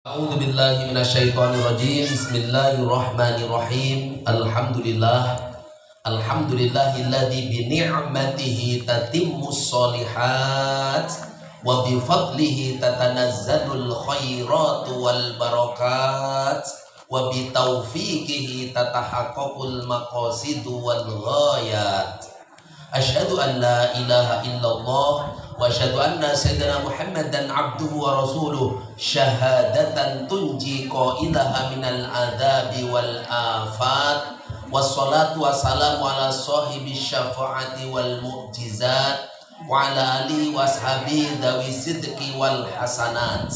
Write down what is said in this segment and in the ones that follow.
A'udzu billahi minasyaitonir rajim. Bismillahirrahmanirrahim. Alhamdulillahilladzi bi ni'matihi tatimmus sholihat wa bi fadlihi tatanazzalul khairatu wal barakat wa bi taufiqihi tatahaqqaqul maqasidu wal ghayat. Asyhadu an la ilaha illallah wa asyhadu anna sayyidina Muhammadan abduhu wa rasuluh syahadatan tunji qailaha minal adzabi wal afat. Wassalatu wassalamu ala sahibi syafaati wal mu'jizat wa ala alihi washabihi dawi sidqi wal hasanat.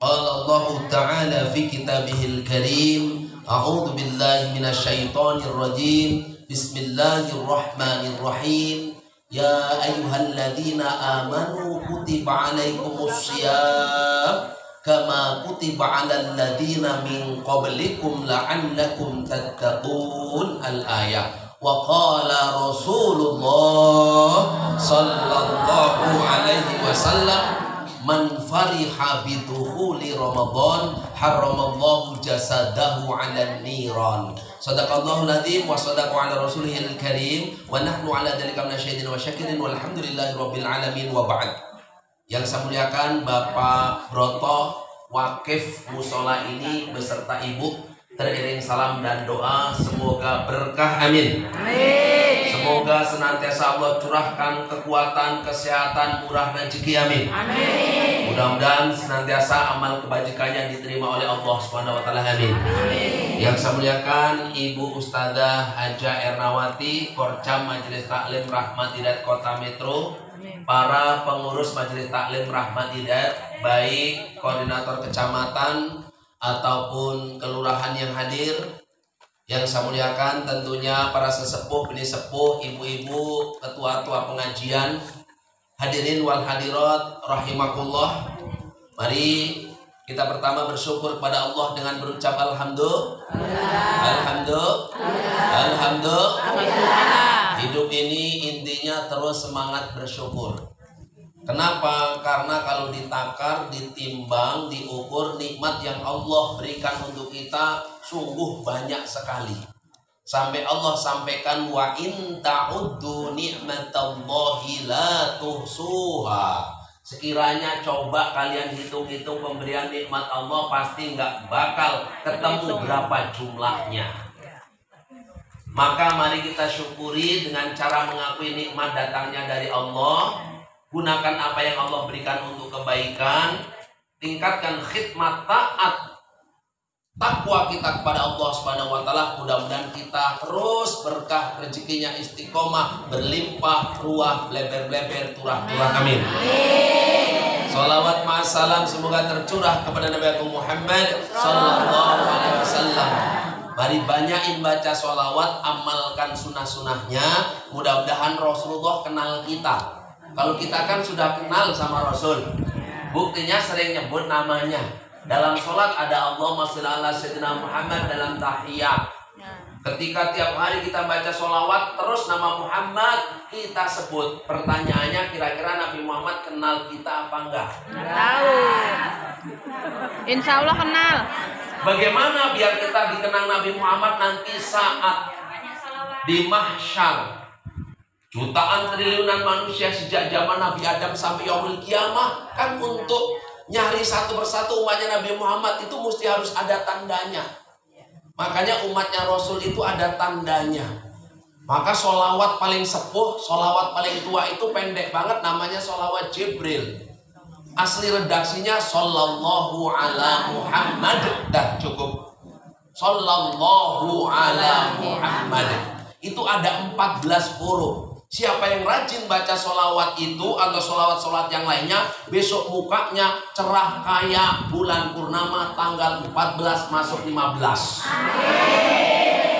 Qala Allah ta'ala fi kitabihil karim, a'udzu billahi minasyaitonir rajim. Bismillahirrahmanirrahim. Ya ayyuhalladzina amanu kutiba alaikumus syiyam kama kutiba alal ladzina min qablikum la'allakum tattaqun. Al-ayah. Wa qala Rasulullah sallallahu alaihi wasallam, man fariha bidukhuli Ramadan haramallahu jasadahu 'alan niran. Sadaqallahul adzim wa sadaqa ala rasulihil karim wa nahnu ala dzalika minasyahidin wa syakirin walhamdulillahi rabbil alamin wa ba'd. Yang saya muliakan Bapak Broto, wakif musola ini beserta ibu, teriring salam dan doa semoga berkah, amin. Amin. Semoga senantiasa Allah curahkan kekuatan, kesehatan, murah rezeki, amin. Amin. Mudah-mudahan senantiasa amal kebajikannya diterima oleh Allah Subhanahu wa taala, amin. Amin. Yang saya muliakan Ibu Ustadzah Haja Ernawati, Korcam Majelis Taklim Rahmat Hidayat Kota Metro, para pengurus Majelis Taklim Rahmat Hidayat, baik koordinator kecamatan ataupun kelurahan yang hadir. Yang saya muliakan tentunya para sesepuh, penisepuh, ibu-ibu, ketua-ketua pengajian, hadirin wal hadirat rahimakumullah. Mari kita pertama bersyukur kepada Allah dengan berucap alhamdulillah. Hidup ini intinya terus semangat bersyukur. Kenapa? Karena kalau ditakar, ditimbang, diukur nikmat yang Allah berikan untuk kita sungguh banyak sekali. Sampai Allah sampaikan wa in ta'uddu ni'matallahi la tuhsuha. Sekiranya coba kalian hitung-hitung pemberian nikmat Allah, pasti nggak bakal ketemu berapa jumlahnya. Maka mari kita syukuri dengan cara mengakui nikmat datangnya dari Allah. Gunakan apa yang Allah berikan untuk kebaikan. Tingkatkan khidmat taat takwa kita kepada Allah Subhanahu wa taala. Mudah-mudahan kita terus berkah, rezekinya istiqomah, berlimpah ruah, bleber-bleber, turah-turah, amin. Salawat ma'asalam semoga tercurah kepada Nabi Agung Muhammad sallallahu alaihi wasallam. Mari banyakin baca sholawat, amalkan sunnah-sunnahnya. Mudah-mudahan Rasulullah kenal kita. Kalau kita kan sudah kenal sama Rasul, buktinya sering nyebut namanya. Dalam sholat ada Allahumma sholli ala sayyidina Muhammad dalam tahiyat. Ketika tiap hari kita baca sholawat, terus nama Muhammad kita sebut. Pertanyaannya, kira-kira Nabi Muhammad kenal kita apa enggak? Tahu. Insya Allah kenal. Bagaimana biar kita dikenal Nabi Muhammad nanti saat di mahsyar? Jutaan triliunan manusia sejak zaman Nabi Adam sampai yaumul kiamah, kan untuk nyari satu persatu umatnya Nabi Muhammad itu mesti harus ada tandanya. Makanya umatnya Rasul itu ada tandanya. Maka sholawat paling sepuh, sholawat paling tua itu pendek banget, namanya sholawat Jibril. Asli redaksinya sallallahu ala Muhammad. Dah cukup. Sallallahu ala Muhammad. Itu ada 14 huruf. Siapa yang rajin baca sholawat itu atau sholawat-sholawat yang lainnya, besok mukanya cerah kayak bulan purnama tanggal 14 masuk 15.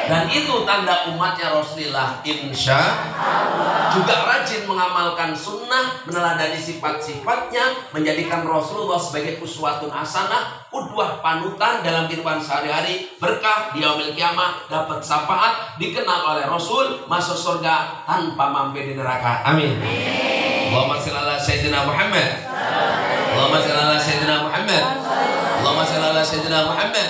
Dan itu tanda umatnya Rasulullah, insya Allah. Juga rajin mengamalkan sunnah, meneladani sifat-sifatnya, menjadikan Rasulullah sebagai uswatun hasanah, qudwah panutan dalam kehidupan sehari-hari, berkah di yaumil kiamah, dapat syafaat, dikenal oleh Rasul, masuk surga tanpa mampir di neraka. Amin. Allahumma shalli ala sayyidina Muhammad. Allahumma shalli ala sayyidina Muhammad. Allahumma shalli ala sayyidina Muhammad.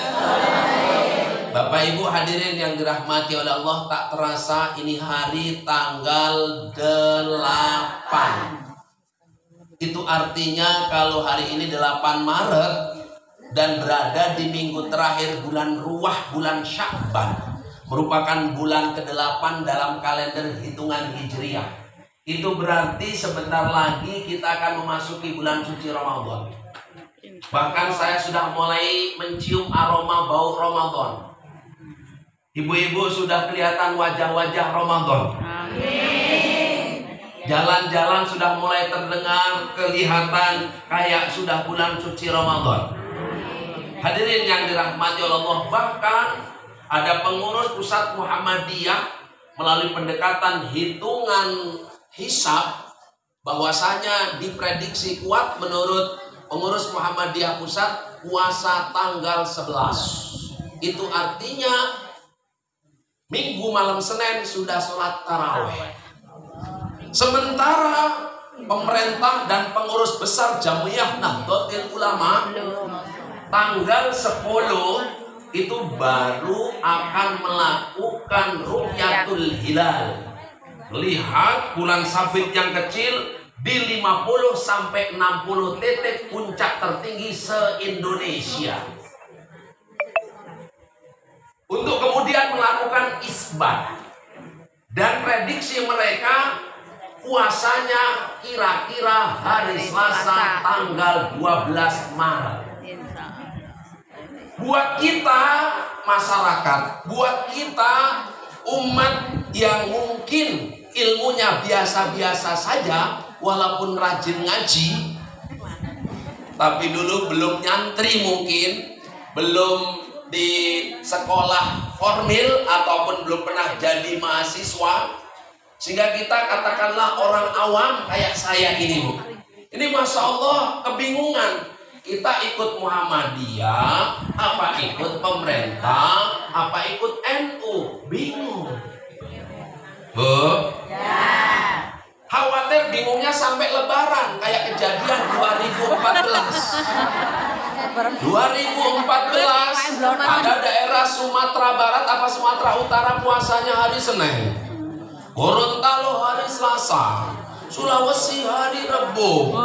Bapak Ibu hadirin yang dirahmati oleh Allah, tak terasa ini hari tanggal 8. Itu artinya kalau hari ini 8 Maret dan berada di minggu terakhir bulan Ruwah, bulan Sya'ban, merupakan bulan ke-8 dalam kalender hitungan Hijriah. Itu berarti sebentar lagi kita akan memasuki bulan suci Ramadan. Bahkan saya sudah mulai mencium aroma bau Ramadan. Ibu-ibu sudah kelihatan wajah-wajah Ramadan. Amin. Jalan-jalan sudah mulai terdengar, kelihatan kayak sudah bulan suci Ramadan. Hadirin yang dirahmati oleh Allah, bahkan ada pengurus pusat Muhammadiyah melalui pendekatan hitungan hisab bahwasanya diprediksi kuat menurut pengurus Muhammadiyah pusat puasa tanggal 11. Itu artinya Minggu malam Senin sudah sholat tarawih. Sementara pemerintah dan pengurus besar Jamiyah Nahdlatul Ulama tanggal 10 itu baru akan melakukan Ru'yatul Hilal. Lihat bulan sabit yang kecil di 50 sampai 60 titik puncak tertinggi se-Indonesia. Untuk kemudian melakukan isbat. Dan prediksi mereka puasanya kira-kira hari Selasa tanggal 12 Maret. Buat kita masyarakat, buat kita umat yang mungkin ilmunya biasa-biasa saja, walaupun rajin ngaji, tapi dulu belum nyantri mungkin, belum di sekolah formil ataupun belum pernah jadi mahasiswa, sehingga kita katakanlah orang awam kayak saya ini, Bu. Ini Masya Allah kebingungan. Kita ikut Muhammadiyah, apa ikut pemerintah, apa ikut NU, bingung. Bu? Ya. Khawatir bingungnya sampai Lebaran kayak kejadian 2014. 2014 ada daerah Sumatera Barat apa Sumatera Utara puasanya hari Senin, Gorontalo hari Selasa, Sulawesi hari Rebo,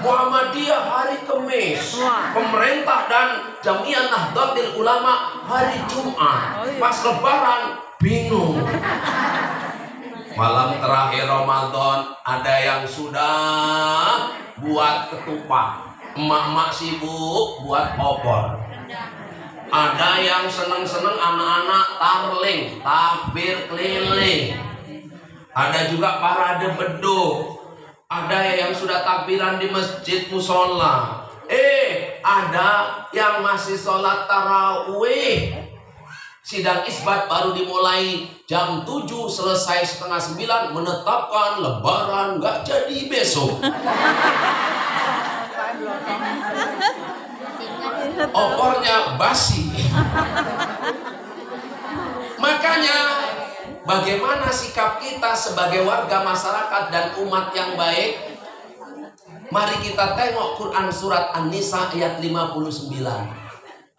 Muhammadiyah hari Kamis, pemerintah dan Jamiyah Nahdlatul Ulama hari Jumat. Pas Lebaran bingung. Malam terakhir Ramadan ada yang sudah buat ketupat, emak-emak sibuk buat opor. Ada yang seneng-seneng anak-anak tarling, takbir keliling. Ada juga parade beduk. Ada yang sudah takbiran di masjid musola. Ada yang masih sholat tarawih. Sidang isbat baru dimulai jam 7, selesai setengah 9, menetapkan Lebaran nggak jadi besok. Opornya basi. Makanya bagaimana sikap kita sebagai warga masyarakat dan umat yang baik? Mari kita tengok Quran surat An-Nisa ayat 59.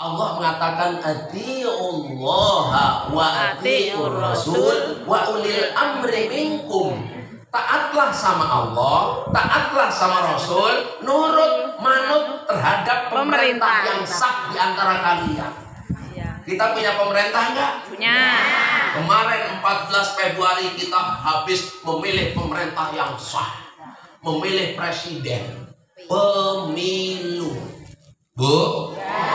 Allah mengatakan atiullaha wa atiur rasul wa ulil amri minkum. Taatlah sama Allah, taatlah sama Rasul, nurut manut terhadap pemerintah yang sah di antara kalian. Kita punya pemerintah enggak? Punya. Kemarin 14 Februari kita habis memilih pemerintah yang sah, memilih presiden, pemilu. Bu? Ya.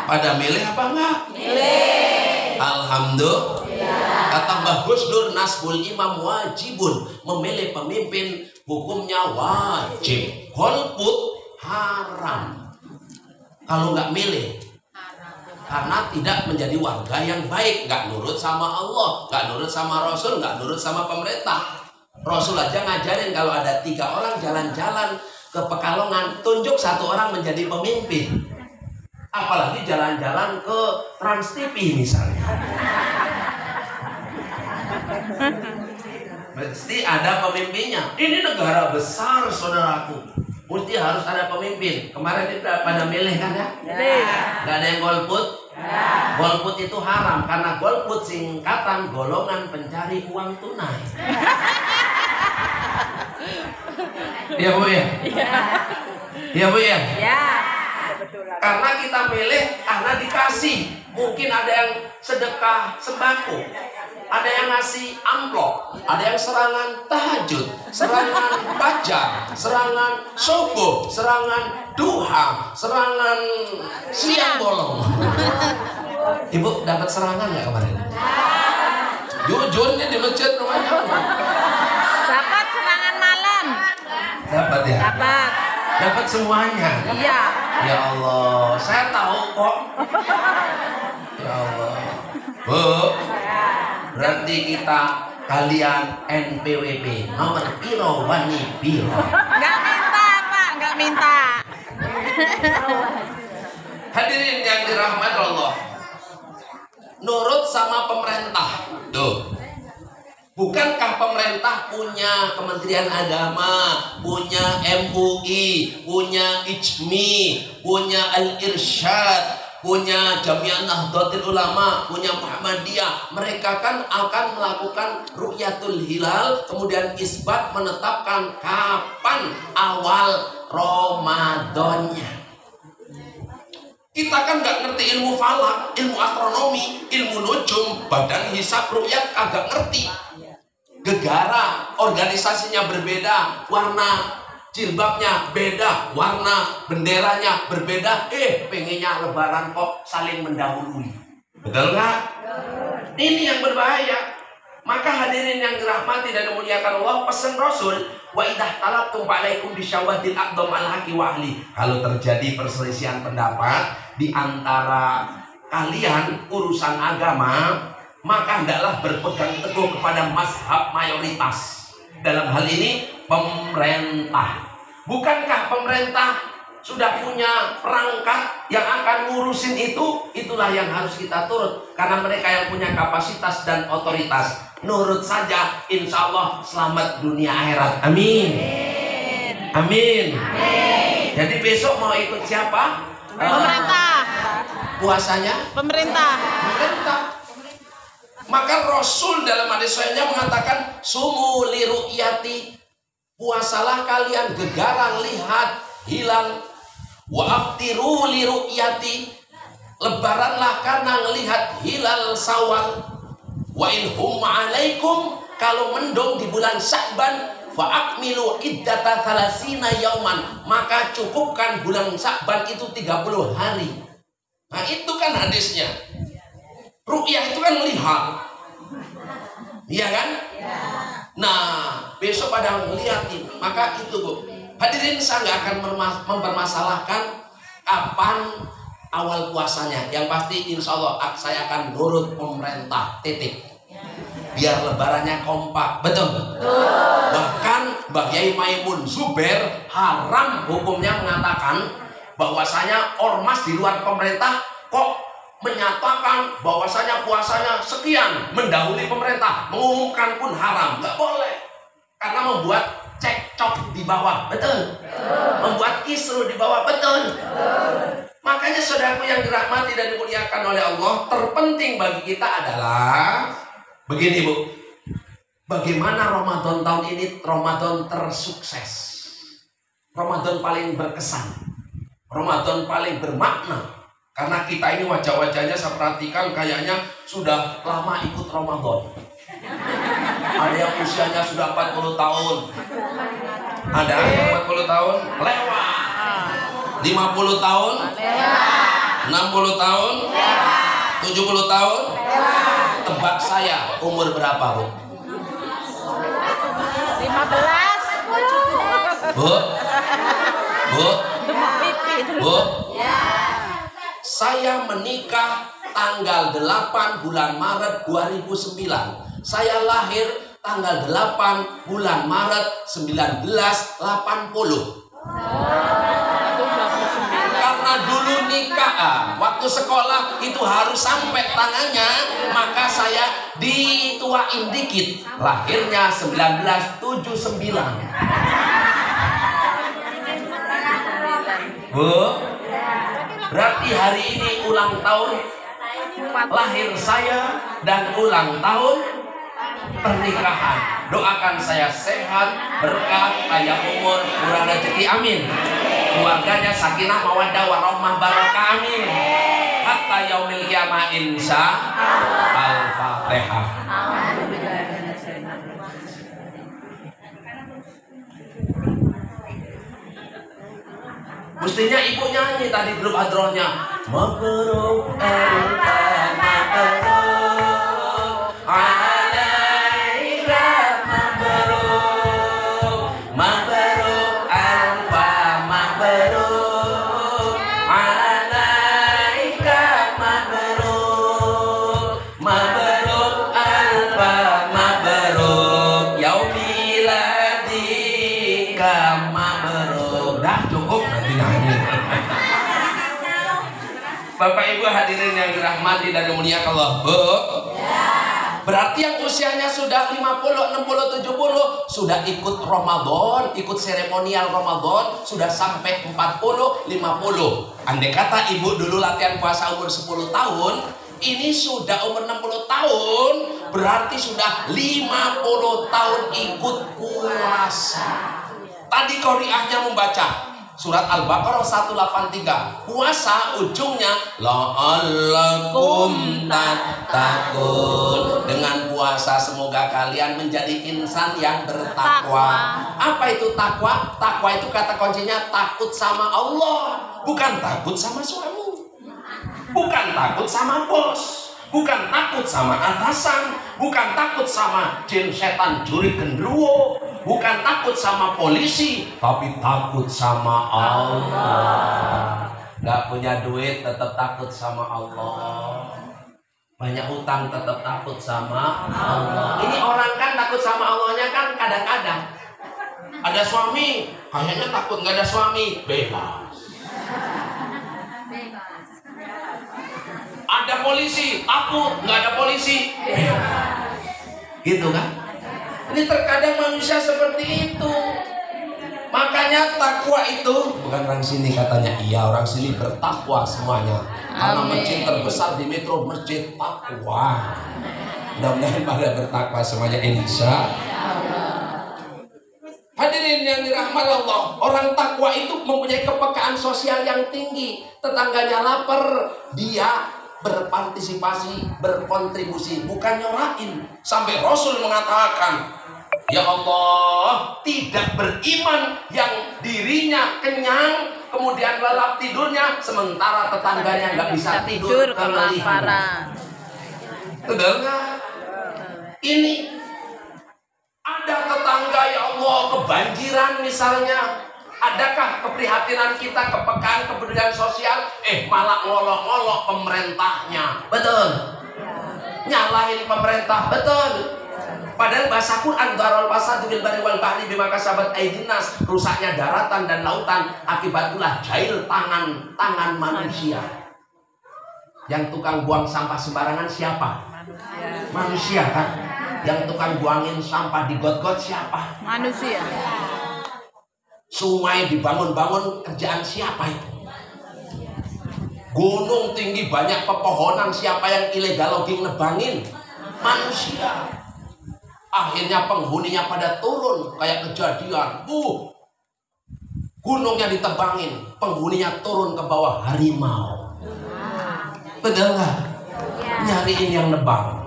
Pada milih apa enggak? Milih. Alhamdulillah. Kata Mbah Gus Dur, nasbul imam wajibun. Memilih pemimpin hukumnya wajib. Golput haram. Kalau nggak milih, karena tidak menjadi warga yang baik, nggak nurut sama Allah, nggak nurut sama Rasul, nggak nurut sama pemerintah. Rasul aja ngajarin kalau ada 3 orang jalan-jalan ke Pekalongan, tunjuk 1 orang menjadi pemimpin. Apalagi jalan-jalan ke Trans TV misalnya. Mesti ada pemimpinnya. Ini negara besar, saudaraku. mesti harus ada pemimpin. Kemarin itu pada milih kan ya? Gak ada yang golput. Golput itu haram karena golput singkatan golongan pencari uang tunai. Iya Bu ya? Iya Bu ya? Karena kita milih karena dikasih. Mungkin ada yang sedekah sembako, ada yang ngasih amplop, ada yang serangan tahajud, serangan fajar, serangan subuh, serangan duha, serangan siang bolong. Ibu dapat serangan nggak kemarin? Jujur nih di masjid rumahnya. Dapat serangan malam. Dapat ya? Dapat. Dapat semuanya. Iya. Ya Allah, saya tahu kok. Ya Allah. Bu, berarti kalian NPWP nomor piro wani piro. Nggak minta Pak, nggak minta. Hadirin yang dirahmati Allah, nurut sama pemerintah. Tuh, bukankah pemerintah punya Kementerian Agama, punya MUI, punya IJMI, punya Al-Irsyad, punya Jami'ah Nahdlatul Ulama, punya Muhammadiyah. Mereka kan akan melakukan Ru'yatul Hilal, kemudian isbat menetapkan kapan awal Ramadannya. Kita kan nggak ngerti ilmu falak, ilmu astronomi, ilmu nujum, badan hisab, ru'yat kagak ngerti. Gegara organisasinya berbeda, warna jilbabnya beda, warna benderanya berbeda. Pengennya lebaran kok saling mendahului. Betul nggak? Ini yang berbahaya. Maka hadirin yang dirahmati dan dimuliakan Allah, pesan Rasul, wa idah talabtum alaikum bisyawadil aqdam al-haqi wa ahli. Kalau terjadi perselisihan pendapat di antara kalian urusan agama, maka hendaklah berpegang teguh kepada mazhab mayoritas. Dalam hal ini pemerintah. Bukankah pemerintah sudah punya perangkat yang akan ngurusin itu? Itulah yang harus kita turut, karena mereka yang punya kapasitas dan otoritas. Nurut saja, insya Allah selamat dunia akhirat. Amin. Amin. Jadi besok mau ikut siapa? Pemerintah. Puasanya? Pemerintah. Pemerintah. Maka Rasul dalam hadis sahihnya mengatakan, sumu li ru'yati, puasalah kalian gegara lihat hilal, wa aftiru li ru'yati, lebaranlah karena melihat hilal Syawal. Wa in hum alaikum, kalau mendung di bulan Sya'ban, fa akmilu iddata thalathina yauman, maka cukupkan bulan Sya'ban itu 30 hari. Nah itu kan hadisnya. Ru'yah itu kan melihat, iya kan? Nah besok pada melihat ini, maka itu Bu. Hadirin, saya nggak akan mempermasalahkan kapan awal puasanya. Yang pasti insya Allah saya akan nurut pemerintah, titik. Biar lebarannya kompak, betul? Bahkan Mbah Yai Maimun Zubair haram hukumnya mengatakan bahwasanya ormas di luar pemerintah kok menyatakan bahwasanya puasanya sekian, mendahului pemerintah, mengumumkan pun haram, nggak boleh. Karena membuat cekcok di bawah, betul? Membuat kisruh di bawah, betul? Makanya saudaraku yang dirahmati dan dimuliakan oleh Allah, terpenting bagi kita adalah begini Bu, bagaimana Ramadan tahun ini Ramadan tersukses, Ramadan paling berkesan, Ramadan paling bermakna. Karena kita ini wajah-wajahnya saya perhatikan kayaknya sudah lama ikut Ramadan. Ada yang usianya sudah 40 tahun, ada yang 40 tahun lewat, 50 tahun, 60 tahun, 70 tahun. Tebak saya umur berapa Bu? 15. Bu? Saya menikah tanggal 8 bulan Maret 2009. Saya lahir tanggal 8 bulan Maret 1980. Karena dulu nikah, waktu sekolah itu harus sampai tangannya, maka saya dituain dikit. Lahirnya 1979. Bu? Berarti hari ini ulang tahun lahir saya dan ulang tahun pernikahan. Doakan saya sehat, berkah, panjang umur, murah rezeki, amin. Keluarganya sakinah, mawaddah, warahmah, barakah, amin. Hatta yaumil qiyamah, insya Al-Fatihah. Mestinya ibu nyanyi tadi grup hadrohnya. Mabruk alfa mabruk alaika mabruk mabruk alfa mabruk alaika mabruk mabruk alfa mabruk yaumiladika mabruk. Dah cukup, nanti nyanyi. Bapak Ibu hadirin yang dirahmati dan dimuliakan Allah, Bu. Berarti yang usianya sudah 50, 60, 70 sudah ikut Ramadan, ikut seremonial Ramadan, sudah sampai 40, 50. Andai kata ibu dulu latihan puasa umur 10 tahun, ini sudah umur 60 tahun, berarti sudah 50 tahun ikut puasa. Tadi qoriahnya membaca surat Al-Baqarah 183. Puasa ujungnya la'allakum tattaqun. Dengan puasa semoga kalian menjadi insan yang bertakwa. Apa itu takwa? Takwa itu kata kuncinya takut sama Allah, bukan takut sama suami, bukan takut sama bos, bukan takut sama atasan, bukan takut sama jin setan juri genderuwo, bukan takut sama polisi, tapi takut sama Allah. Gak punya duit tetap takut sama Allah. Banyak utang tetap takut sama Allah. Ini orang kan takut sama Allahnya kan kadang-kadang. Ada suami, kayaknya takut nggak ada suami, bebas. Ada polisi, takut nggak ada polisi, bebas. Gitu kan? Ini terkadang manusia seperti itu. Makanya takwa itu bukan orang sini katanya, iya orang sini bertakwa semuanya. Karena masjid terbesar di metro, masjid takwa. Mudah-mudahan pada bertakwa semuanya, insya Allah. Hadirin yang dirahmati Allah, orang takwa itu mempunyai kepekaan sosial yang tinggi. Tetangganya lapar, dia berpartisipasi, berkontribusi, bukan nyorain. Sampai Rasul mengatakan, ya Allah, tidak beriman yang dirinya kenyang kemudian lelap tidurnya sementara tetangganya nggak bisa tidur kelaparan. Betul nggak? Ini ada tetangga ya Allah kebanjiran misalnya, adakah keprihatinan kita, kepekaan kepedulian sosial? Malah ngolok-ngolok pemerintahnya, betul? Nyalahin pemerintah, betul? Padahal bahasa Quran darul fasad bil barri wal bahri bima kasabat aydin nas, rusaknya daratan dan lautan akibat ulah jahil tangan manusia. Yang tukang buang sampah sembarangan siapa? Manusia kan? Yang tukang buangin sampah di got-got siapa? Manusia. Sungai dibangun-bangun kerjaan siapa itu? Gunung tinggi banyak pepohonan, siapa yang illegal logging nebangin? Manusia. Akhirnya penghuninya pada turun, kayak kejadian gunungnya ditebangin, penghuninya turun ke bawah, harimau. Betul nggak? Nyariin yang nebang.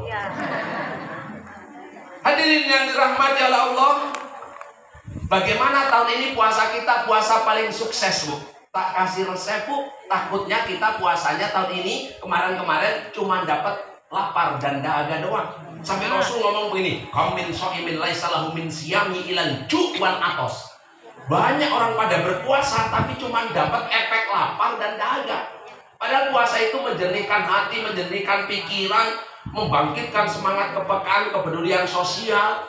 Hadirin yang dirahmati oleh Allah, bagaimana tahun ini puasa kita, puasa paling sukses, Bu? Tak kasih resep, Bu. Takutnya kita puasanya tahun ini, kemarin-kemarin cuma dapat lapar dan dahaga doang. Sampai Rasul ngomong begini, "Qamin shaimin laisa lahu min siyami ilal ju' wal atos." Banyak orang pada berpuasa tapi cuma dapat efek lapar dan dahaga. Padahal puasa itu menjernihkan hati, menjernihkan pikiran, membangkitkan semangat kepekaan, kepedulian sosial.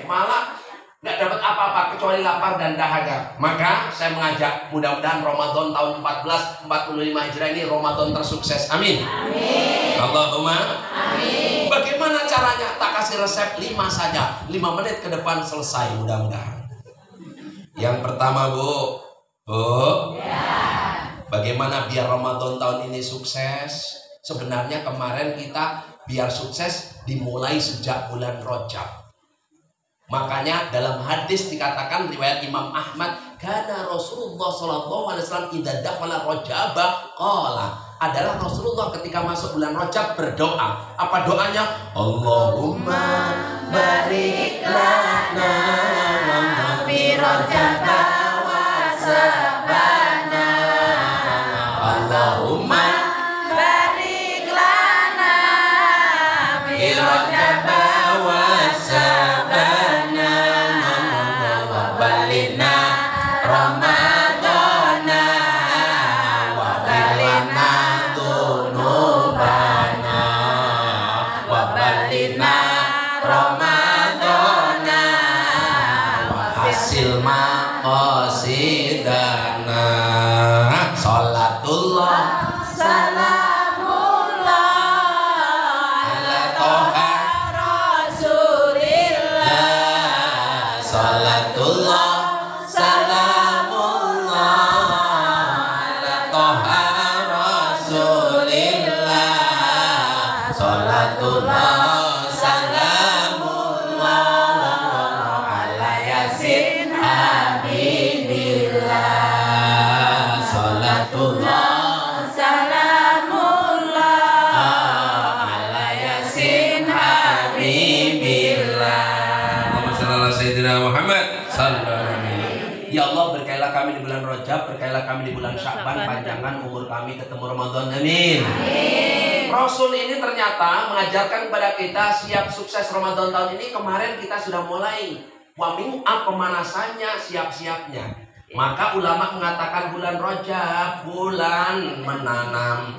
Malah nggak dapat apa-apa kecuali lapar dan dahaga. Maka saya mengajak, mudah-mudahan Ramadan tahun 1445 Hijriah ini Ramadan tersukses. Amin. Amin. Allahumma amin. Bagaimana caranya? Tak kasih resep 5 saja. 5 menit ke depan selesai mudah-mudahan. Yang pertama, Bu, Bu, bagaimana biar Ramadan tahun ini sukses? Sebenarnya kemarin kita biar sukses dimulai sejak bulan Rajab. Makanya dalam hadis dikatakan riwayat Imam Ahmad, karena Rasulullah Shallallahu Alaihi Wasallam idza dakhala Rajab qala, adalah Rasulullah ketika masuk bulan Rajab berdoa. Apa doanya? Allahumma barik lana fi Rajab wa sabana. Allahumma barik lana fi Rajab wa sabana wa balina Ramadana wa balina dunubana wa balina Ramadana wa hasil maqasidana. Salatullah salamullah ala toha rasulillah. Salatullah salamullah ala toha rasulillah. Salatullah salamullah ala yasin habibillah. Salatullah salamullah ala yasin habibillah. Allahumma shalli ala sayyidina Muhammad sallallahu alaihi wasallam. Ya Allah, berkailah kami di bulan Rajab, berkailah kami di bulan Sya'ban, panjangkan umur kami ketemu Ramadan. Amin. Rasul ini ternyata mengajarkan kepada kita siap sukses Ramadan tahun ini. Kemarin kita sudah mulai pemanasannya, siap-siapnya. Maka ulama mengatakan bulan Rajab bulan menanam,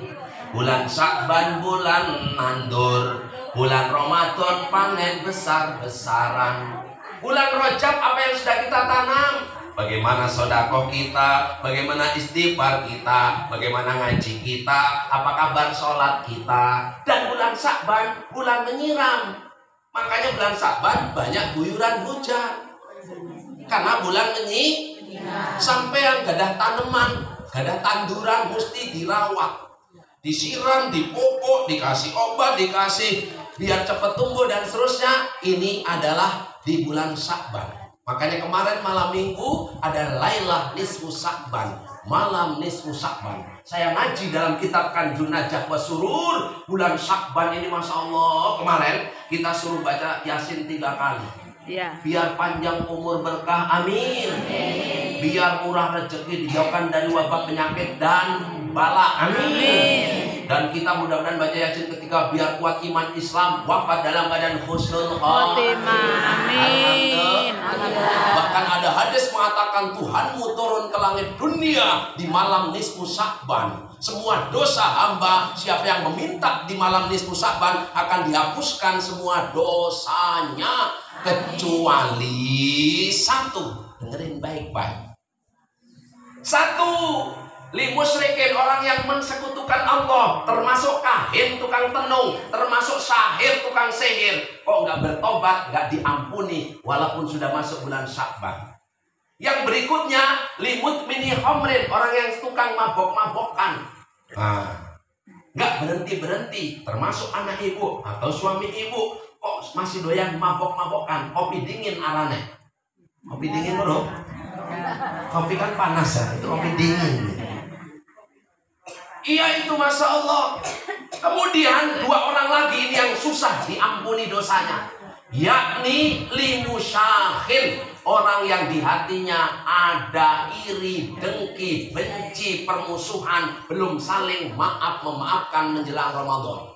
bulan Sya'ban bulan nandur, bulan Ramadan panen besar-besaran. Bulan Rajab apa yang sudah kita tanam? Bagaimana sedekah kita, bagaimana istighfar kita, bagaimana ngaji kita, apa kabar sholat kita. Dan bulan Sya'ban bulan menyiram. Makanya bulan Sya'ban banyak guyuran hujan. Karena bulan menyiram. Sampai yang gadah tanaman, gadah tanduran mesti dirawat, disiram, dipupuk, dikasih obat, dikasih biar cepat tumbuh dan seterusnya. Ini adalah di bulan Sya'ban. Makanya kemarin malam minggu ada Lailah Nisfu Sya'ban, malam Nisfu Sya'ban. Saya ngaji dalam kitab Kanjun Najah wa Surur. Bulan Sya'ban ini Masya Allah, kemarin kita suruh baca Yasin 3 kali. Biar panjang umur berkah, amin. Biar murah rezeki, dijauhkan dari wabah penyakit dan bala, amin. Dan kita mudah-mudahan baca Yasin ketika biar kuat iman Islam, wafat dalam badan husnul khotimah, amin. Bahkan ada hadis mengatakan Tuhanmu turun ke langit dunia di malam nisfu Sya'ban. Semua dosa hamba, siapa yang meminta di malam nisfu Sya'ban akan dihapuskan semua dosanya kecuali satu. Dengerin baik-baik. Satu, limusyrikin, orang yang mensekutukan Allah, termasuk kahin tukang tenung, termasuk sahir tukang sihir. Kok nggak bertobat, nggak diampuni walaupun sudah masuk bulan Sya'ban. Yang berikutnya, limut mini homrin, orang yang tukang mabok-mabokan. Nggak berhenti-berhenti, termasuk anak ibu atau suami ibu. Kok masih doyan mabok-mabokan, kopi dingin arane. Kopi dingin dulu. Kopi kan panas ya, itu kopi dingin. Iya itu Masya Allah. Kemudian 2 orang lagi ini yang susah diampuni dosanya, yakni limusyahin, orang yang di hatinya ada iri, dengki, benci, permusuhan, belum saling maaf-memaafkan menjelang Ramadan.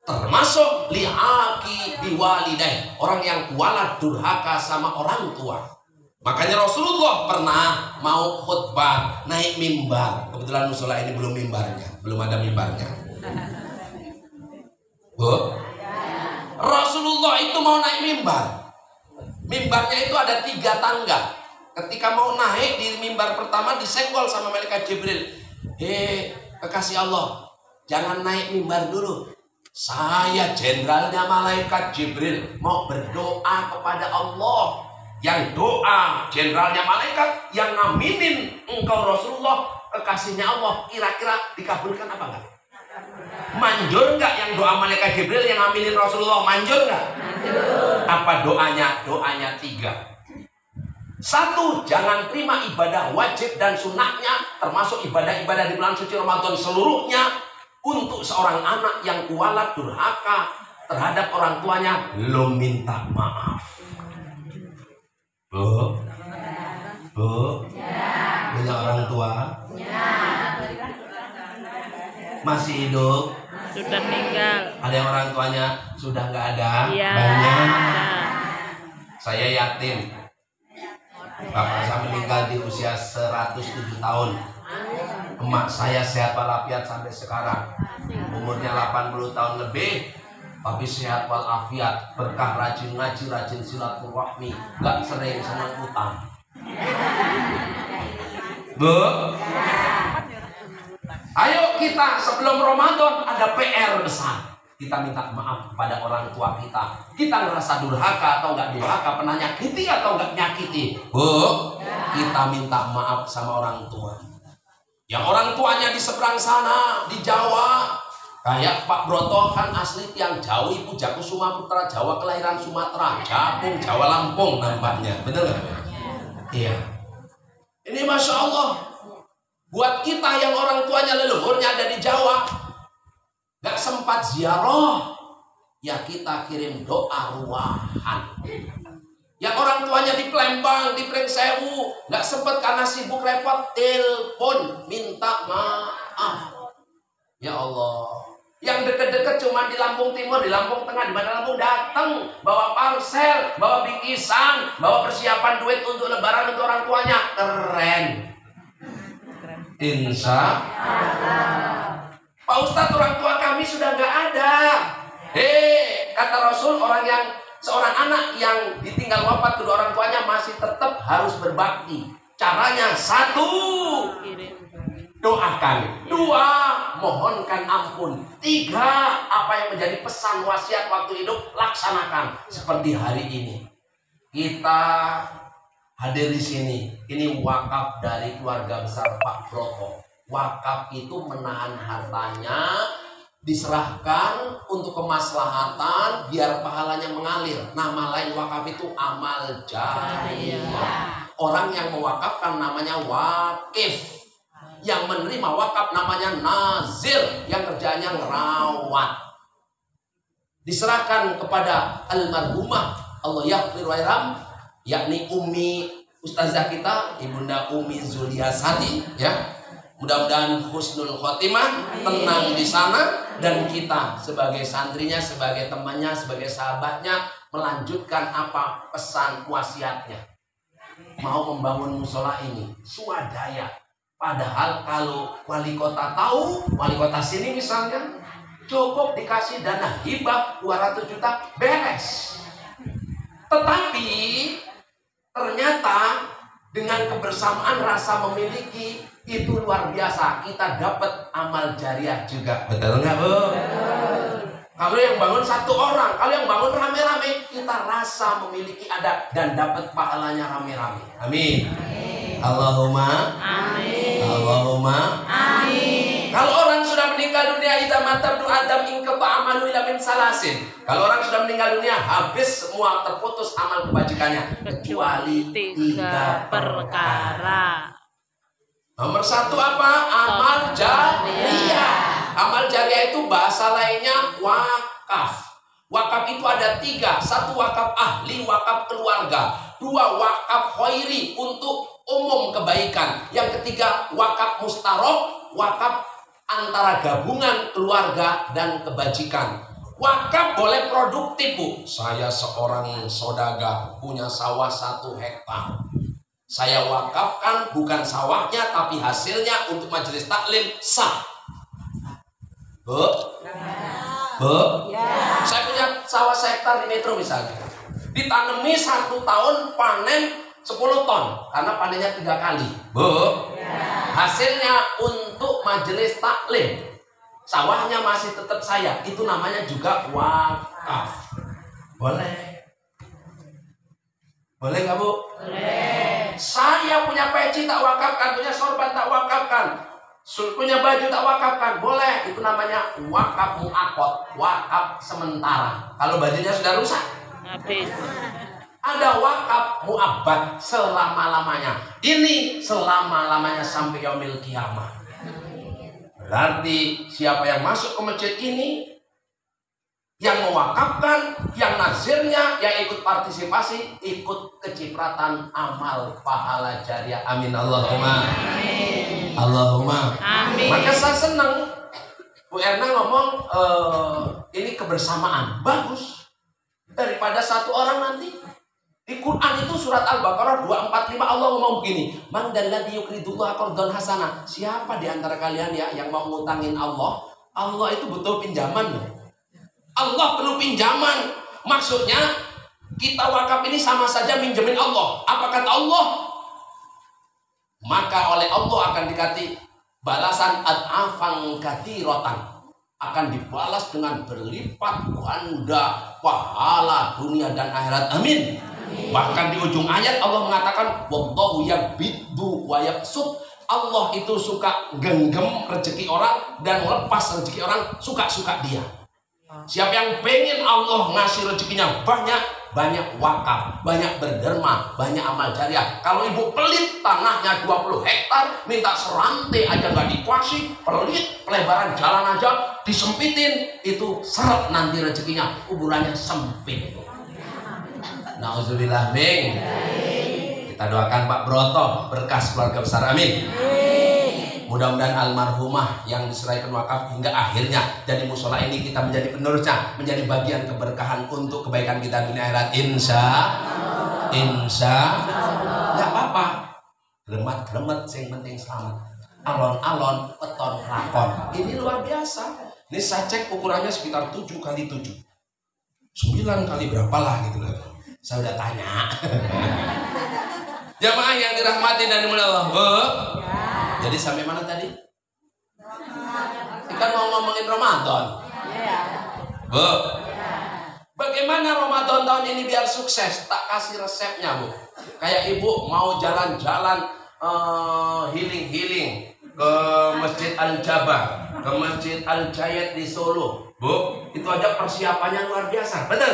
Termasuk li'aki biwalidaih, orang yang kualat durhaka sama orang tua. Makanya Rasulullah pernah mau khutbah naik mimbar. Kebetulan musola ini belum mimbarnya, belum ada mimbarnya. Bu, Rasulullah itu mau naik mimbar. Mimbarnya itu ada 3 tangga. Ketika mau naik di mimbar pertama disenggol sama malaikat Jibril. Kekasih Allah, jangan naik mimbar dulu. Saya jenderalnya malaikat Jibril mau berdoa kepada Allah. yang doa jenderalnya malaikat, yang ngaminin engkau Rasulullah, kekasihnya Allah, kira-kira dikabulkan apa enggak? Manjur enggak yang doa malaikat Jibril yang ngaminin Rasulullah? Manjur enggak? Apa doanya? Doanya 3. 1, jangan terima ibadah wajib dan sunnahnya, termasuk ibadah-ibadah di bulan suci Ramadan seluruhnya, untuk seorang anak yang kualat durhaka terhadap orang tuanya, lo minta maaf. Bu, punya orang tua? Masih hidup? Sudah meninggal. Ada yang orang tuanya sudah nggak ada? Iya. Banyak. Saya yatim. Bapak saya meninggal di usia 107 tahun. Emak saya sehat walafiat sampai sekarang. Umurnya 80 tahun lebih, tapi sehat walafiat, berkah rajin ngaji, rajin silaturahmi, gak sering senang utang. Bu, ayo kita sebelum Ramadan ada PR besar. Kita minta maaf pada orang tua kita. Kita ngerasa durhaka atau nggak durhaka, pernah nyakiti atau nggak nyakiti. Bu, kita minta maaf sama orang tua. Yang orang tuanya di seberang sana, di Jawa. Kayak Pak Broto kan asli yang Jawa, Ibu Jakusuma Putra Jawa, kelahiran Sumatera, Japung, Jawa Lampung nampaknya. Bener nggak? Iya. Ini Masya Allah. Buat kita yang orang tuanya leluhurnya ada di Jawa, gak sempat ziarah, ya kita kirim doa ruahan. Yang orang tuanya di Palembang, di Pringsewu, gak sempat karena sibuk repot, telepon minta maaf. Ya Allah. Yang deket-deket cuma di Lampung Timur, di Lampung Tengah, di mana Lampung, datang bawa parsel, bawa bingkisan, bawa persiapan duit untuk lebaran untuk orang tuanya. Keren. Insya Allah. Pak Ustadz, orang tua kami sudah nggak ada. Kata Rasul, seorang anak yang ditinggal wafat kedua orang tuanya masih tetap harus berbakti. Caranya 1, doakan. 2, mohonkan ampun. 3, apa yang menjadi pesan wasiat waktu hidup laksanakan. Seperti hari ini kita hadir di sini. Ini wakaf dari keluarga besar Pak Broto. Wakaf itu menahan hartanya, diserahkan untuk kemaslahatan biar pahalanya mengalir. Nama lain wakaf itu amal jariyah. Orang yang mewakafkan namanya wakif. Yang menerima wakaf namanya nazir, yang kerjanya ngerawat. Diserahkan kepada almarhumah Allah yaghfir warham, yakni Umi Ustazah kita, Ibunda Umi Zuliyasati, ya. Mudah-mudahan husnul khotimah, tenang di sana, dan kita sebagai santrinya, sebagai temannya, sebagai sahabatnya melanjutkan apa pesan wasiatnya. Mau membangun musola ini swadaya. Padahal kalau wali kota tahu, wali kota sini misalnya cukup dikasih dana hibah 200 juta beres. Tetapi ternyata dengan kebersamaan rasa memiliki itu luar biasa, kita dapat amal jariah juga. Betul nggak, Bu? Kalau yang bangun 1 orang, kalau yang bangun rame-rame, kita rasa memiliki ada dan dapat pahalanya rame-rame. Amin. Allahumma amin. Allahumma amin. Kalau orang sudah meninggal dunia, idza mata ibnu adam inqata amalu illa min salasin. Kalau orang sudah meninggal dunia, habis semua, terputus amal kebajikannya kecuali 3 perkara. Nomor 1 apa? Amal jariyah. Amal jariyah itu bahasa lainnya wakaf. Wakaf itu ada 3. 1 wakaf ahli, wakaf keluarga. 2 wakaf khairi, untuk umum kebaikan. Yang ketiga wakaf mustarok, wakaf antara gabungan keluarga dan kebajikan. Wakaf boleh produktif, Bu. Saya seorang saudagar, punya sawah 1 hektar. Saya wakafkan bukan sawahnya tapi hasilnya untuk majelis taklim, sah. Bu? Bu? Ya. Saya punya sawah sehektar di Metro misalnya. Ditanami 1 tahun, panen 10 ton karena panennya 3 kali. Bu? Ya. Hasilnya untuk majelis taklim. Sawahnya masih tetap saya. Itu namanya juga wakaf. Boleh. Boleh nggak Bu? Boleh. Saya punya peci tak wakafkan, punya sorban tak wakafkan, punya baju tak wakafkan, boleh. Itu namanya wakaf mu'akkad, wakaf sementara. Kalau bajunya sudah rusak, Habis. ada wakaf mu'abbad, selama-lamanya. Ini selama-lamanya sampai yaumil kiamah. Berarti siapa yang masuk ke masjid ini, yang mewakafkan, yang nazirnya, yang ikut partisipasi, ikut kecipratan amal pahala jariah. Amin Allahumma. Amin. Allahumma. Amin. Maka saya senang Bu Erna ngomong ini kebersamaan, bagus. Daripada satu orang nanti. Di Quran itu surat Al-Baqarah 245 Allah ngomong begini, man dalladzi yuqridullaha qardan hasanah. Siapa di antara kalian ya yang mau ngutangin Allah? Allah itu butuh pinjaman. Allah perlu pinjaman. Maksudnya kita wakaf ini sama saja minjemin Allah. Apa kata Allah? Maka oleh Allah akan dikasih balasan ad'afan katsiratan. Akan dibalas dengan berlipat ganda pahala dunia dan akhirat. Amin. Bahkan di ujung ayat Allah mengatakan wallahu yabiddu wa yaqsud. Allah itu suka genggam rezeki orang dan melepas rezeki orang suka-suka dia. Siapa yang pengen Allah ngasih rezekinya banyak wakaf, banyak berderma, banyak amal jariah. Kalau ibu pelit, tanahnya 20 hektar, minta serantai aja nggak dikasih, pelit, pelebaran jalan aja disempitin, itu seret nanti rezekinya, kuburannya sempit. Nauzubillah min. Kita doakan Pak Broto berkas keluarga besar, amin. Mudah-mudahan almarhumah yang diserahkan wakaf hingga akhirnya jadi musola ini kita menjadi penerusnya, menjadi bagian keberkahan untuk kebaikan kita dunia akhirat. Insya nggak apa-apa. Gremet-gremet yang penting selamat. Alon-alon, peton, lakon. Ini luar biasa. Ini saya cek ukurannya sekitar 7 kali 7. 9 kali berapa lah gitu loh. Saya udah tanya. Jamaah yang dirahmati dan dimuliakan Allah, Bu. Jadi sampai mana tadi? Kita mau ngomongin Ramadan. Bu, bagaimana Ramadan tahun ini biar sukses? Tak kasih resepnya, Bu. Kayak ibu mau jalan-jalan healing ke Masjid Al-Jabbar, ke Masjid Al-Jayed di Solo. Bu, itu aja persiapannya luar biasa, betul?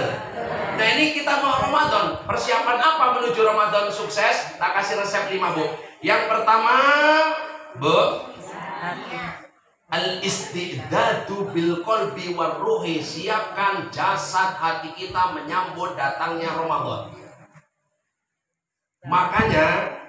Nah ini kita mau Ramadan, persiapan apa menuju Ramadan sukses? Tak kasih resep 5, Bu. Yang pertama, Bu, al-istidadu bil qalbi war ruhi. Siapkan jasad hati kita menyambut datangnya Ramadan. Makanya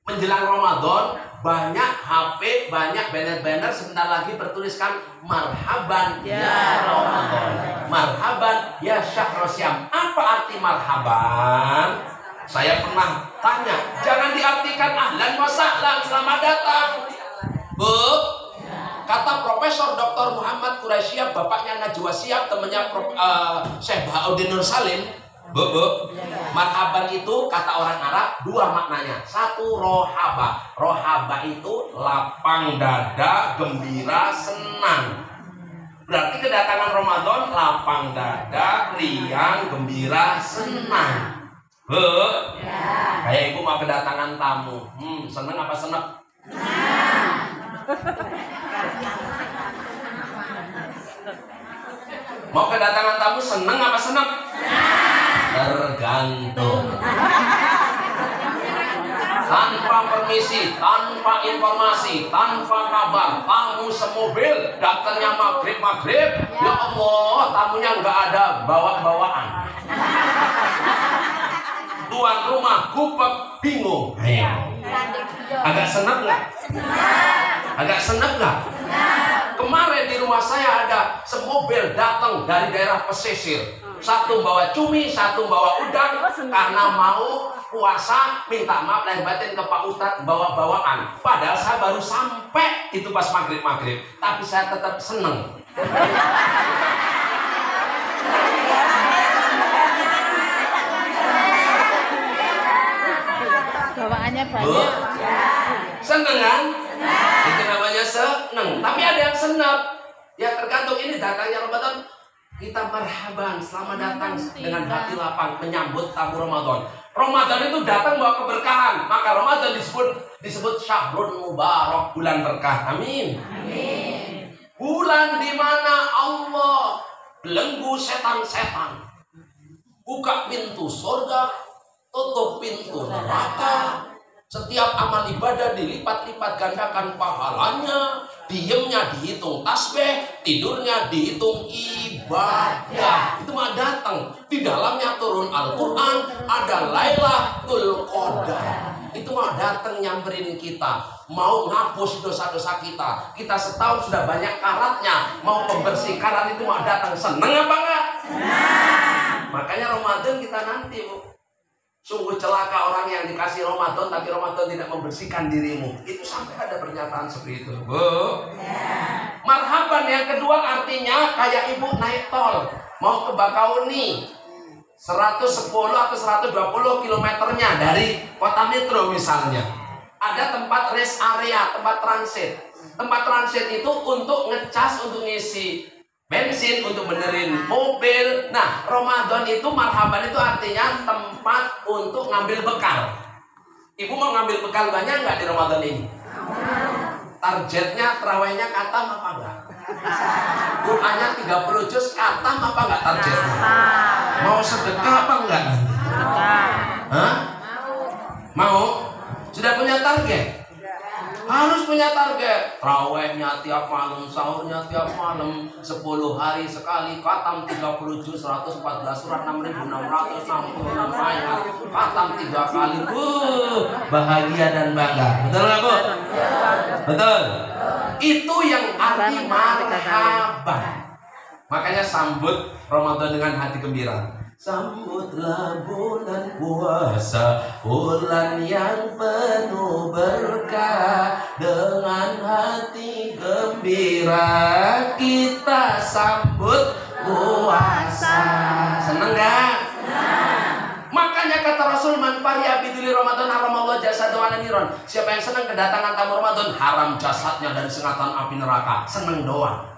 menjelang Ramadan banyak HP, banyak banner-banner sebentar lagi bertuliskan marhaban ya Ramadan, marhaban ya syahrul syam. Apa arti marhaban? Saya pernah tanya, jangan diartikan ahlan wa sahlan, selamat datang. Bu, kata Profesor Dr. Muhammad Quraisyah, bapaknya Najwa Shihab, temannya Syekh Bahauddin Nur Salim. Bu, marhaban itu kata orang Arab 2 maknanya. 1 rohaba. Rohaba itu lapang dada, gembira, senang. Berarti kedatangan Ramadan lapang dada, riang, gembira, senang. Bu, kayak ibu mau kedatangan tamu, seneng apa senep? Mau kedatangan tamu seneng apa senep? Tergantung. Tanpa permisi, tanpa informasi, tanpa kabar, tamu semobil, datangnya maghrib. Ya Allah, tamunya nggak ada bawa-bawaan. Tuan rumah gupek bingung. Agak senep nggak? Agak senep nggak? Kemarin di rumah saya ada semobil datang dari daerah pesisir. 1 bawa cumi, 1 bawa udang, karena mau puasa minta maaf lahir batin ke Pak Ustadz bawa bawaan. Padahal saya baru sampai itu pas maghrib, tapi saya tetap seneng. Bawaannya banyak. Bu, seneng kan? Itu namanya seneng. Tapi ada yang senep. Ya tergantung ini datangnya Ramadan. Kita marhaban, selamat datang dengan hati lapang menyambut tamu Ramadan. Ramadan itu datang bawa keberkahan. Maka Ramadan disebut syahrul mubarak, bulan berkah. Amin. Bulan di mana Allah belenggu setan-setan, buka pintu surga, tutup pintu neraka. Setiap amal ibadah dilipat-lipat gandakan pahalanya. Diemnya dihitung tasbih, tidurnya dihitung ibadah. Itu mah datang. Di dalamnya turun Al-Quran, ada Lailatul Qadar. Itu mah datang nyamperin kita, mau ngapus dosa-dosa kita. Kita setahun sudah banyak karatnya, mau pembersih karat itu mah datang. Seneng apa enggak? Senang. Makanya Ramadan kita nanti, Bu. Sungguh celaka orang yang dikasih Ramadan tapi Ramadan tidak membersihkan dirimu. Itu sampai ada pernyataan seperti itu, Bu. Marhaban yang kedua artinya kayak ibu naik tol mau ke Bakauni 110 atau 120 kilometernya dari kota metro misalnya. Ada tempat rest area, tempat transit. Tempat transit itu untuk ngecas, untuk ngisi bensin, untuk benerin mobil. Nah, Ramadan itu marhaban itu artinya tempat untuk ngambil bekal. Ibu mau ngambil bekal banyak nggak di Ramadan ini? Targetnya terawihnya katam apa enggak? Qurannya 30 juz katam apa enggak targetnya? Mau sedekah apa enggak? Hah? Mau? Sudah punya target? Harus punya target. Rawehnya tiap malam, sahurnya tiap malam, 10 hari sekali, khatam 30 juz, 114 surat, 6.666 ayat, khatam 3 kali. Bahagia dan bangga. Betul nggak, Bu? Betul. Itu yang arti marhaban. Makanya sambut Ramadan dengan hati gembira. Sambutlah bulan puasa, bulan yang penuh berkah. Dengan hati gembira kita sambut puasa. Seneng gak? Senang. Makanya kata Rasul, man fariha biduli Ramadan haramallahu jasadahu 'ala niron. Siapa yang senang kedatangan tamu Ramadan, haram jasadnya dari sengatan api neraka. Seneng doang.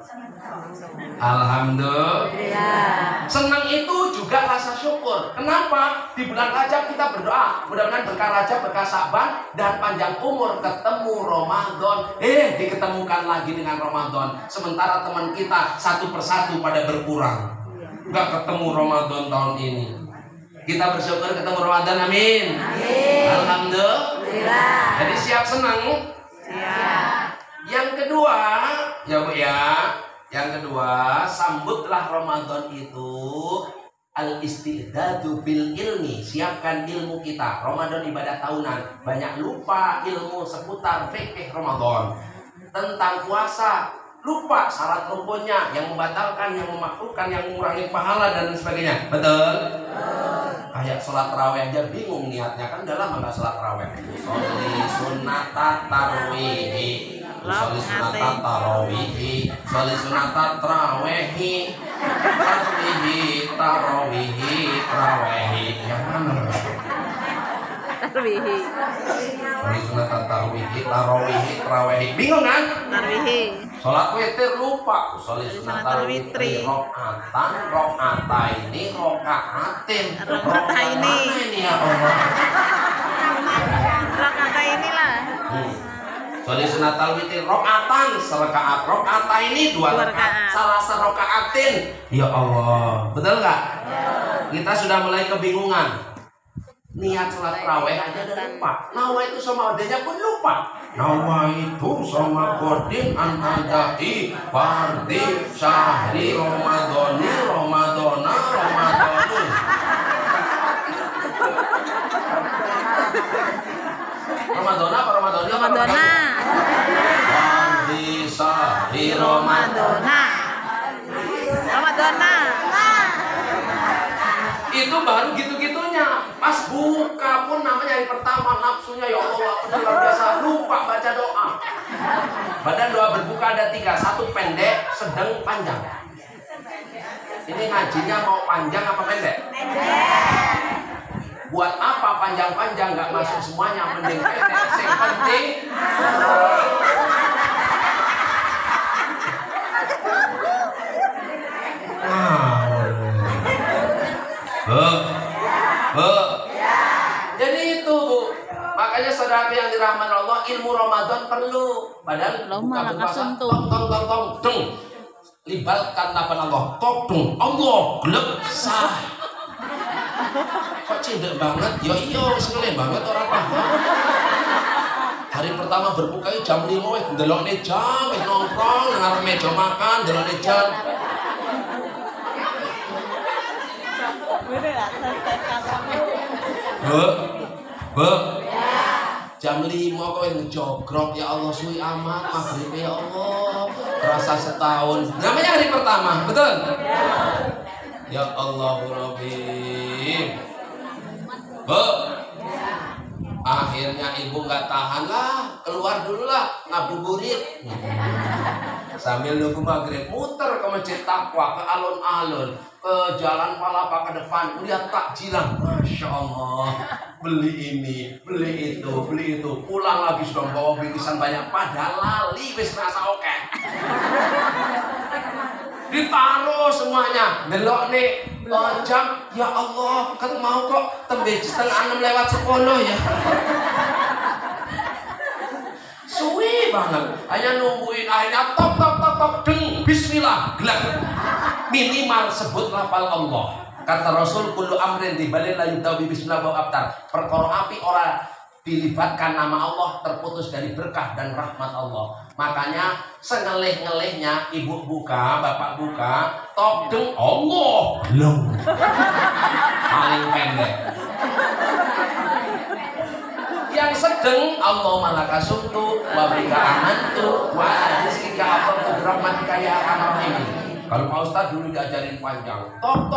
Alhamdulillah. Senang itu juga rasa syukur. Kenapa? Di bulan Rajab kita berdoa, mudah-mudahan berkah Rajab, berkah Sa'ban, dan panjang umur ketemu Ramadan. Diketemukan lagi dengan Ramadan. Sementara teman kita satu persatu pada berkurang, nggak ketemu Ramadan tahun ini. Kita bersyukur ketemu Ramadan, amin. Alhamdulillah. Jadi siap senang? Siap. Yang kedua, ya Bu ya. Yang kedua, sambutlah Ramadan itu al-istidadu bil ilmi. Siapkan ilmu kita. Ramadan ibadah tahunan. Banyak lupa ilmu seputar fikih Ramadan. Tentang puasa, lupa syarat rukunnya, yang membatalkan, yang memakruhkan, yang mengurangi pahala dan sebagainya. Betul? Kayak sholat tarawih aja bingung niatnya, kan udah lama nggak sholat tarawih. Sholli sunnatat tarwihi, sholli sunnatat tarawih, sholli sunnatat tarawih, tarawih. Yang mana? Tarwihi. Sholli sunnatat tarawih. Bingung kan? Tarwihi. Sholat witir lupa. Sholli sunnatal witri rokatan, rokata ini rokaatin. Rokata ini ya Allah. Rokata inilah. Sholli sunnatal witri rokatan serakaat. Rokata ini 2 rakaat. Salah serokaatin. Ya Allah. Betul nggak? Kita sudah mulai kebingungan. Niat sholat tarawih aja udah lupa. Nawa itu sama adanya pun lupa. Nawa itu sama kodin antadahi fardi syahri Ramadhani Ramadhana. Ramadhana apa Ramadhani? Ramadhana. Fardi syahri Ramadhana. Ramadhana. Itu baru gitu-gitunya. Pas buka pun namanya hari pertama nafsunya ya Allah udah luar biasa, lupa baca doa. Badan doa berbuka ada 3, 1 pendek, sedang, panjang. Ini ngajinya mau panjang apa pendek? Pendek. Buat apa panjang-panjang nggak masuk semuanya, mending pendek. Yang penting dirahmati Allah, ilmu Ramadan perlu. Padahal buka puasa, tong, deng. Libatkan lapan Allah, tong, Allah, gelap, sah. Kok cendek banget? Ya iya, sekali banget orang paham. Hari pertama berbuka jam 5, ndelokne jam, nongkrong, ngarep meja makan, ndelokne jam. Bu, jam 5 kok ngejogrok, ya Allah suwi amat, maghrib ya Allah, terasa setahun. Namanya hari pertama, betul? Ya Allah Rabbi. Bu, akhirnya ibu nggak tahan lah, keluar dulu lah, ngabuburit. Sambil nunggu maghrib, muter ke masjid Taqwa, ke alun-alun, ke jalan Palapa ke depan, lihat takjilan, masya Allah, beli ini, beli itu, pulang lagi sudah bawa bingkisan banyak, padahal lali wis rasa oke. Ditaruh semuanya, delok nih jam, ya Allah, kan mau kok tembe 5:30 ya. Suwi banget, hanya nungguin akhirnya tok deng, bismillah, gelap. Minimal sebut lafal Allah. Kata Rasul, kullu amrin dibalik la yutawi bismillah wa abtar. Perkara api ora dilibatkan nama Allah terputus dari berkah dan rahmat Allah. Makanya sengelih-ngelihnya ibu buka, bapak buka, tok deng, Allah, belum. Paling pendek. Yang sedeng Allah malaka sumtu wa bika amantu wa rizqika atartu birahmatika ya arhamar rahimin. Kalau Pak Ustaz dulu diajarin panjang, tok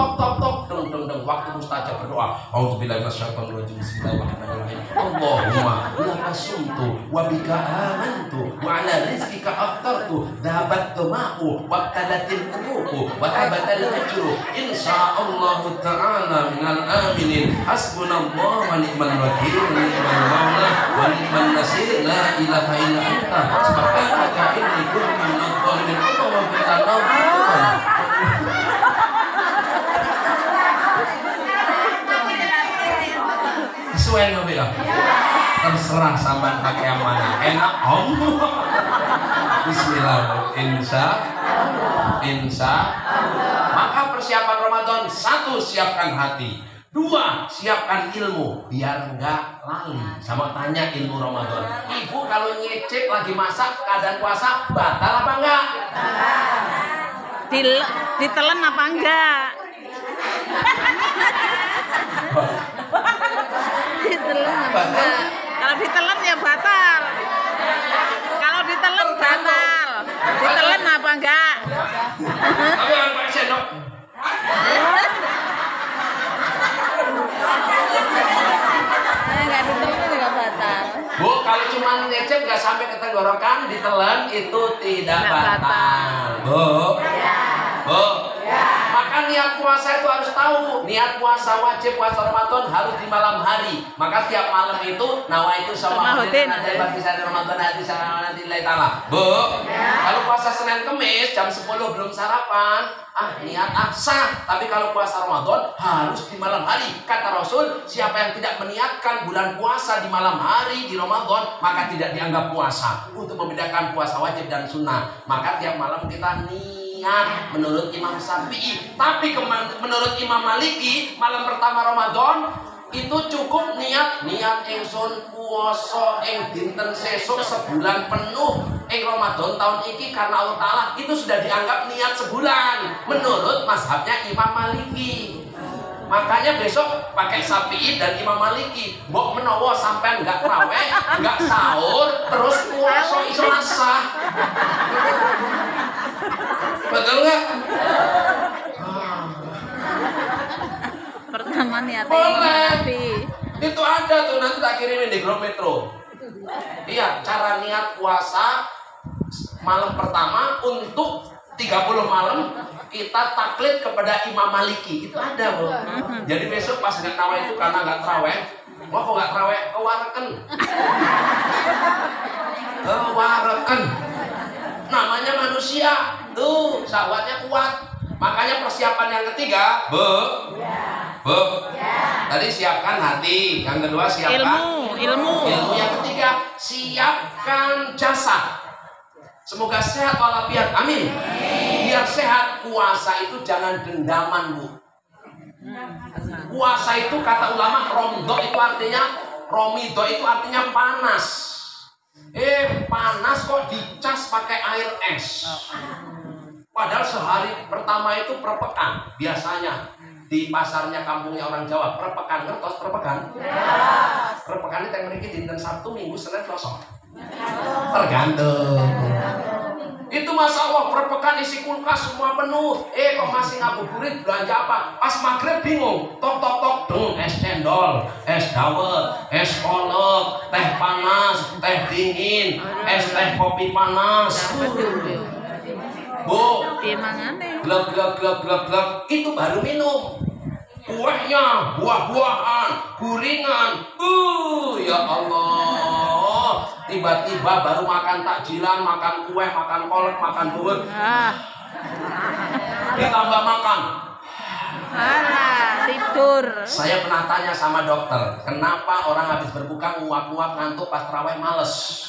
deng waktu mustajab berdoa. Auzubillahi minasyaitonir rajim. Bismillahirrahmanirrahim. Allahumma laka sumtu wa bika amantu wa ala rizqika aftartu dhahabat tama'u wa qadatil quruqu wa tabatal ajru insyaallah ta'ala minal aminin. Hasbunallahu wa ni'mal wakil, ni'mal maula wa ni'man nasir, la ilaha illa anta subhanaka inni kuntu minadh dhalimin. Allahumma fil sesuai nggak bilang? Terserah sama pakai yang mana. Enak om. Bismillah. Insya. Maka persiapan Ramadan, 1, siapkan hati. 2, siapkan ilmu biar nggak lali. Sama tanya ilmu Ramadan. Ibu kalau ngecek lagi masak keadaan puasa batal apa enggak? Ditelen apa enggak? Ditelen apa enggak? Kalau ditelen ya batal. Kalau ditelen batal. Ditelen apa enggak? Tapi yang Pak Sendok. Enggak ditelen juga batal. Bu, kalau cuma ngecek nggak sampai ke tenggorokan, ditelan itu tidak batal. Bu. Maka niat puasa itu harus tahu. Niat puasa wajib, puasa Ramadan harus di malam hari. Maka tiap malam itu nawaitu sama ada bagi saya Ramadan hati sama nanti ta'ala. Bu, kalau puasa Senin Kemis jam 10 belum sarapan, niat sah. Tapi kalau puasa Ramadan harus di malam hari. Kata Rasul, siapa yang tidak meniatkan bulan puasa di malam hari di Ramadan, maka tidak dianggap puasa. Untuk membedakan puasa wajib dan sunnah, maka tiap malam kita niat menurut Imam Syafi'i. Tapi menurut Imam Maliki, malam pertama Ramadan itu cukup niat ingsun puasa ing dinten sesuk sebulan penuh ing Ramadan tahun iki karena Allah Ta'ala, itu sudah dianggap niat sebulan menurut mazhabnya Imam Maliki. Makanya besok pakai Syafi'i dan Imam Maliki. Mbok menawa sampean enggak traweh, enggak sahur, terus puasa iso sah. Betul nggak? Pertama niatnya boleh. Itu ada tuh, nanti tak kirimin di grup Metro. Iya, cara niat puasa malam pertama untuk 30 malam kita taklid kepada Imam Maliki. Itu ada, Bu. Jadi besok pas nggak tarawih itu karena nggak tarawih, mau kok nggak tarawih, kewareken. Namanya manusia, tuh syahwatnya kuat. Makanya persiapan yang ketiga, Bu. Tadi siapkan hati, yang kedua siapkan ilmu. Yang ketiga siapkan jasad. Semoga sehat walafiat, amin. Biar sehat, puasa itu jangan dendaman, Bu. Puasa itu kata ulama, romido itu artinya panas. Panas kok dicas pakai air es. Padahal sehari pertama itu perpekan. Biasanya di pasarnya kampungnya orang Jawa, perpekan, ngertos perpekan? Perpekan itu yang memiliki dinten Sabtu, Minggu, Senin, Selasa. Tergantung. Itu Masya Allah, perpekan isi kulkas semua penuh. Kok masih ngabuburit, belanja apa? Pas maghrib bingung. Tok tok tok, es cendol, es dawet, es kolak, teh panas, teh dingin, es teh kopi panas. Bu, glek glek glek glek glek, itu baru minum. Kuahnya, buah-buahan, guringan. Ya Allah. Tiba-tiba baru makan takjilan, makan kue, makan kolak, makan bubur. Ditambah makan. Tidur. Saya pernah tanya sama dokter, kenapa orang habis berbuka nguap-nguap ngantuk pas tarawih males?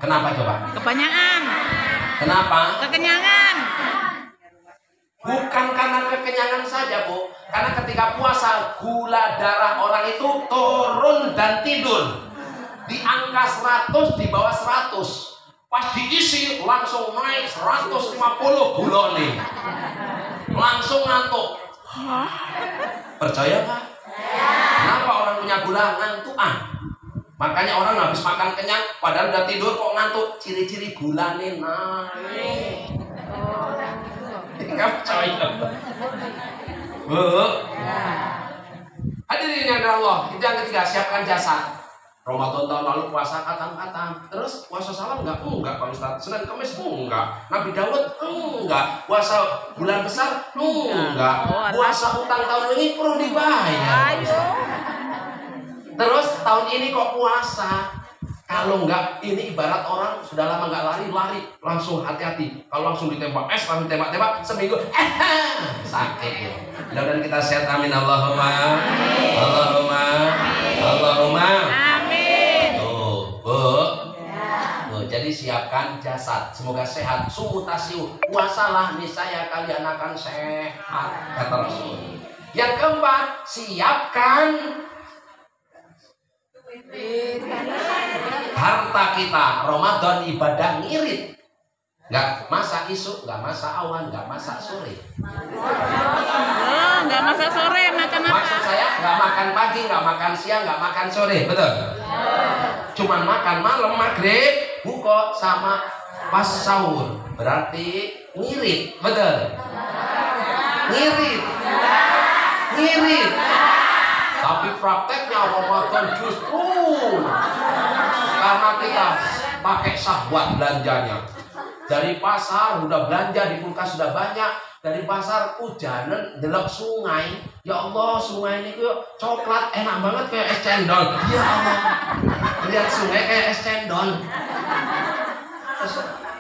Kenapa coba? Kebanyakan. Kenapa? Kekenyangan. Bukan karena kekenyangan saja, Bu. Karena ketika puasa, gula darah orang itu turun dan tidur. Di angka 100, di bawah 100. Pas diisi, langsung naik 150 gula nih. Langsung ngantuk. Percaya nggak? Kenapa orang punya gula ngantukan? Makanya orang habis makan kenyang, padahal udah tidur kok ngantuk. Ciri-ciri gula nih naik. Nggak percaya. Hadirin yang Allah, itu yang ketiga, siapkan jasad. Ramadan tahun lalu puasa katam-katam, terus puasa salam enggak Pak Ustaz. Senin Kamis enggak. Nabi Daud enggak. Puasa bulan besar enggak. Puasa utang tahun ini perlu dibayar. Terus tahun ini kok puasa? Kalau enggak, ini ibarat orang sudah lama enggak lari, langsung hati-hati. Kalau langsung ditembak langsung tembak seminggu, sakit ya. Mudah-mudahan kita sehat, amin. Allahumma amin. Jadi siapkan jasad, semoga sehat. Sumutasiu, puasalah niscaya kalian akan sehat, kata Rasul. Yang keempat, siapkan harta kita. Ramadan ibadah ngirit. Nggak masak isu, nggak masak awan, nggak masak sore. Nggak masak sore, makan apa? Maksud saya nggak makan pagi, nggak makan siang, nggak makan sore, betul? Cuman makan malam, maghrib, buka sama pas sahur. Berarti ngirit, betul? Ngirit. Tapi prakteknya Ramadan justru karena kita pakai syahwat belanjanya. Dari pasar udah belanja, di kulkas sudah banyak. Dari pasar hujanan delok sungai. Ya Allah, sungai ini kok coklat enak banget kayak es cendol. Ya Allah, lihat sungai kayak es cendol.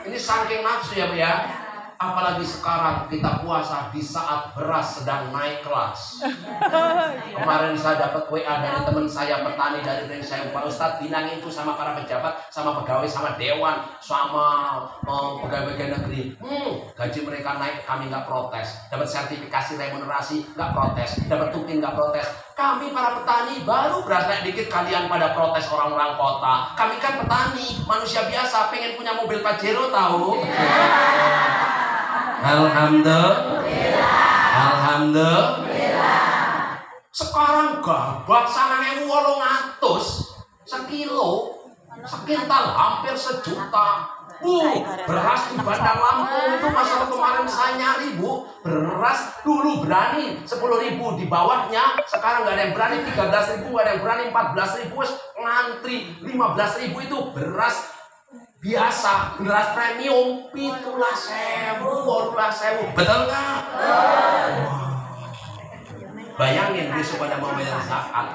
Ini saking nafsu ya Bu ya. Apalagi sekarang kita puasa di saat beras sedang naik kelas. Kemarin saya dapat WA dari teman saya petani dari saya, Pak Ustadz, bilangin itu sama para pejabat, sama pegawai, sama dewan, sama pegawai negeri. Gaji mereka naik, kami nggak protes. Dapat sertifikasi remunerasi, nggak protes. Dapat tukin, nggak protes. Kami para petani baru beras naik dikit, kalian pada protes orang-orang kota. Kami kan petani, manusia biasa, pengen punya mobil Pajero tahu. Alhamdulillah. Sekarang gabah 9.800 sekilo, sekintal hampir sejuta. Beras di Bandar Lampung itu masalah kemarin saya nyari Bu. Beras dulu berani 10.000 di bawahnya, sekarang nggak ada yang berani 13.000, nggak ada yang berani 14.000, ngantri 15.000 itu beras biasa, beras premium 17.000, 18.000, betul nggak? Bayangin besok pada mau bayar zakat.